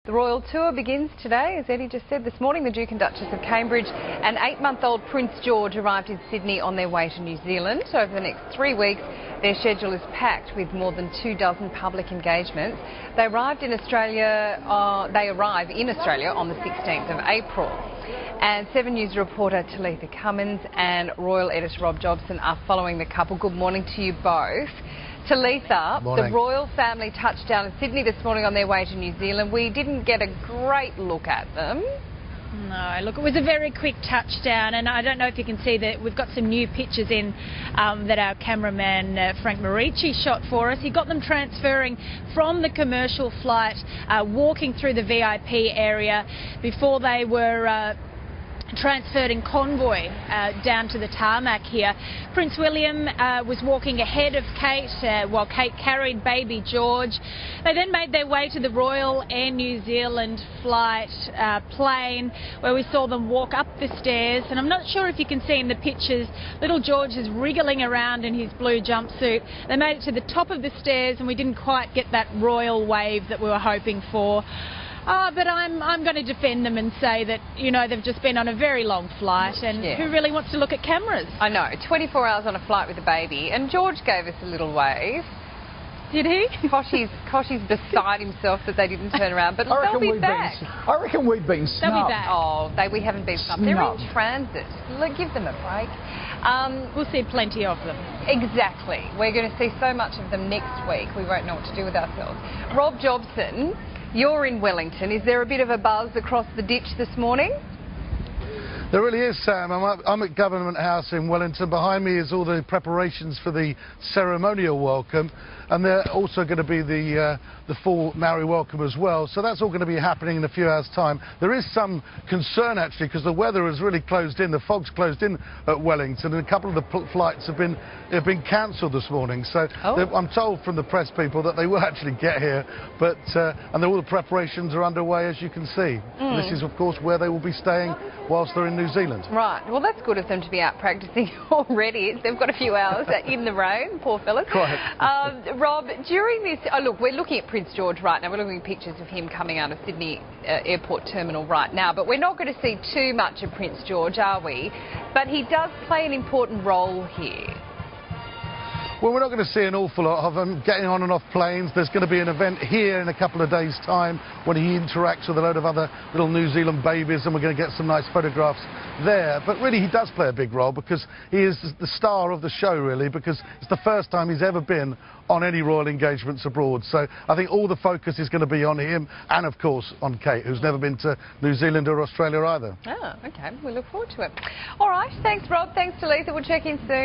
The Royal Tour begins today, as Eddie just said. This morning, the Duke and Duchess of Cambridge and 8-month-old Prince George arrived in Sydney on their way to New Zealand. Over the next 3 weeks, their schedule is packed with more than 24 public engagements. They arrive in Australia on the 16th of April. And 7 News reporter Talitha Cummins and Royal editor Rob Jobson are following the couple. Good morning to you both. Talitha, the royal family touched down in Sydney this morning on their way to New Zealand. We didn't get a great look at them. No, look, it was a very quick touchdown, and I don't know if you can see that we've got some new pictures in that our cameraman Frank Marici shot for us. He got them transferring from the commercial flight, walking through the VIP area before they were transferred in convoy down to the tarmac here. Prince William was walking ahead of Kate while Kate carried baby George. They then made their way to the Royal Air New Zealand flight plane, where we saw them walk up the stairs, and I'm not sure if you can see in the pictures, little George is wriggling around in his blue jumpsuit. They made it to the top of the stairs and we didn't quite get that royal wave that we were hoping for. But I'm going to defend them and say that, you know, they've just been on a very long flight, and who really wants to look at cameras? I know, 24 hours on a flight with a baby, and George gave us a little wave. Did he? Koshy's beside himself that they didn't turn around, but they'll be back. I reckon we've been snubbed. They'll be back. Oh, we haven't been snubbed. They're in transit. Give them a break. We'll see plenty of them. Exactly. We're going to see so much of them next week, we won't know what to do with ourselves. Rob Jobson, you're in Wellington. Is there a bit of a buzz across the ditch this morning? There really is, Sam. I'm at Government House in Wellington. Behind me is all the preparations for the ceremonial welcome, and there also going to be the full Maori welcome as well. So that's all going to be happening in a few hours' time. There is some concern, actually, because the weather has really closed in. The fog's closed in at Wellington, and a couple of the flights have been cancelled this morning. So I'm told from the press people that they will actually get here, but and all the preparations are underway, as you can see. This is, of course, where they will be staying whilst they're in New Zealand. Right. Well, that's good of them to be out practising already. They've got a few hours in the rain, poor fellas. Quite. Rob, during this... look, we're looking at Prince George right now. We're looking at pictures of him coming out of Sydney Airport Terminal right now. But we're not going to see too much of Prince George, are we? But he does play an important role here. Well, we're not going to see an awful lot of him getting on and off planes. There's going to be an event here in a couple of days' time when he interacts with a load of other little New Zealand babies, and we're going to get some nice photographs there. But really, he does play a big role because he is the star of the show, really, because it's the first time he's ever been on any royal engagements abroad. So I think all the focus is going to be on him and, of course, on Kate, who's never been to New Zealand or Australia either. Oh, OK. We look forward to it. All right. Thanks, Rob. Thanks, Talitha. We'll check in soon.